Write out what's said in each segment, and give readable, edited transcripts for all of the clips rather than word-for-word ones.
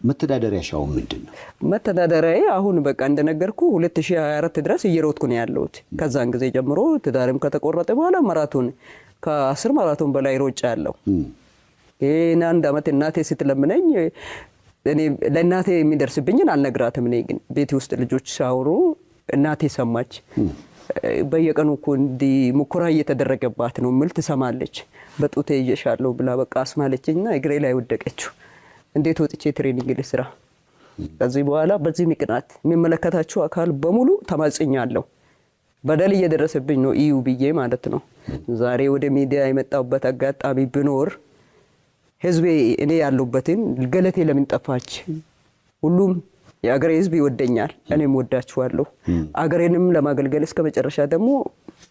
መተዳደሪያሻው ምንድነው? መተዳደሪያዬ አሁን በቃ እንደነገርኩ 2024 ድረስ እየሮጥኩ ነው ያለሁት። ከዛን ጊዜ ጀምሮ ትዳርም ከተቆረጠ በኋላ ማራቶን ከ10 ማራቶን በላይ ሮጫ ያለው ይሄን አንድ አመት እናቴ ስትለምነኝ እኔ ለእናቴ የሚደርስብኝን አልነግራትም። እኔ ግን ቤት ውስጥ ልጆች ሲያወሩ እናቴ ሰማች። በየቀኑ እኮ እንዲህ ሙከራ እየተደረገባት ነው ምል ትሰማለች። በጡቴ ይየሻለሁ ብላ በቃ አስማለችኝና እግሬ ላይ ወደቀችው። እንዴት ወጥቼ ትሬኒንግ ልስራ? ከዚህ በኋላ በዚህ ምክንያት የሚመለከታቸው አካል በሙሉ ተማጽኛለሁ። በደል እየደረሰብኝ ነው እዩ ብዬ ማለት ነው። ዛሬ ወደ ሚዲያ የመጣሁበት አጋጣሚ ቢኖር ህዝቤ እኔ ያለሁበትን ገለቴ ለምን ጠፋች? ሁሉም የአገሬ ህዝብ ይወደኛል፣ እኔም ወዳችኋለሁ። አገሬንም ለማገልገል እስከ መጨረሻ ደግሞ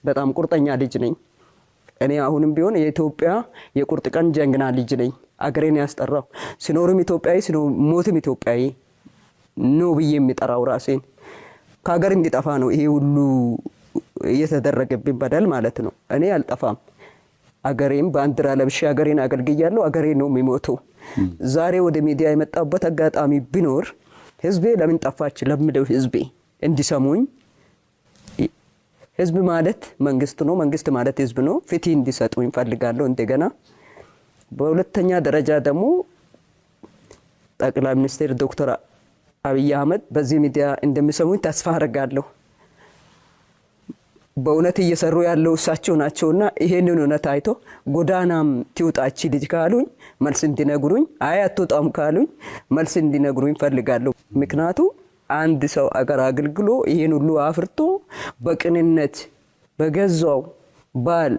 በጣም ቁርጠኛ ልጅ ነኝ። እኔ አሁንም ቢሆን የኢትዮጵያ የቁርጥ ቀን ጀግና ልጅ ነኝ። አገሬን ያስጠራው ሲኖርም ኢትዮጵያዊ ሲሞትም ኢትዮጵያዊ ነው ብዬ የሚጠራው ራሴን ከሀገር እንዲጠፋ ነው ይሄ ሁሉ እየተደረገብኝ በደል ማለት ነው። እኔ አልጠፋም። አገሬን ባንዲራ ለብሼ አገሬን አገልግያለሁ። አገሬ ነው የሚሞተው። ዛሬ ወደ ሚዲያ የመጣሁበት አጋጣሚ ቢኖር ህዝቤ ለምን ጠፋች ለምደው ህዝቤ እንዲሰሙኝ። ህዝብ ማለት መንግስት ነው፣ መንግስት ማለት ህዝብ ነው። ፍትህ እንዲሰጡኝ ፈልጋለሁ እንደገና። በሁለተኛ ደረጃ ደግሞ ጠቅላይ ሚኒስትር ዶክተር አብይ አህመድ በዚህ ሚዲያ እንደሚሰሙኝ ተስፋ አደርጋለሁ። በእውነት እየሰሩ ያለው እሳቸው ናቸውና ይሄንን እውነት አይቶ ጎዳናም ትውጣች ልጅ ካሉኝ መልስ እንዲነግሩኝ፣ አይ አትወጣም ካሉኝ መልስ እንዲነግሩኝ ፈልጋለሁ። ምክንያቱም አንድ ሰው አገር አገልግሎ ይሄን ሁሉ አፍርቶ በቅንነት በገዛው ባል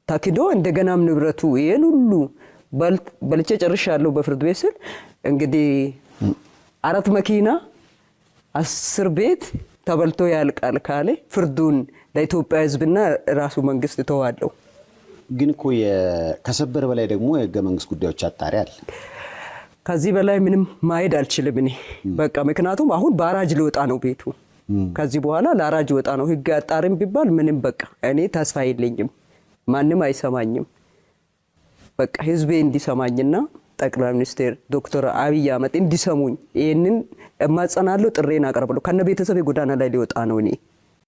ታክዶ እንደገናም ንብረቱ ይሄን ሁሉ በልቼ ጨርሻለሁ በፍርድ ቤት ስል እንግዲህ 4 መኪና 10 ቤት ተበልቶ ያልቃል ካለ ፍርዱን ለኢትዮጵያ ህዝብና ራሱ መንግስት ተዋለው። ግን እኮ ከሰበር በላይ ደግሞ የህገ መንግስት ጉዳዮች አጣሪ አለ። ከዚህ በላይ ምንም ማሄድ አልችልም እኔ በቃ። ምክንያቱም አሁን በአራጅ ሊወጣ ነው ቤቱ። ከዚህ በኋላ ለአራጅ ወጣ ነው። ህግ አጣሪም ቢባል ምንም በቃ እኔ ተስፋ የለኝም። ማንም አይሰማኝም። በቃ ህዝቤ እንዲሰማኝና ጠቅላይ ሚኒስትር ዶክተር አብይ አህመድ እንዲሰሙኝ ይሄንን እማጸናለሁ፣ ጥሬን አቀርባለሁ። ከነ ቤተሰብ ጎዳና ላይ ሊወጣ ነው እኔ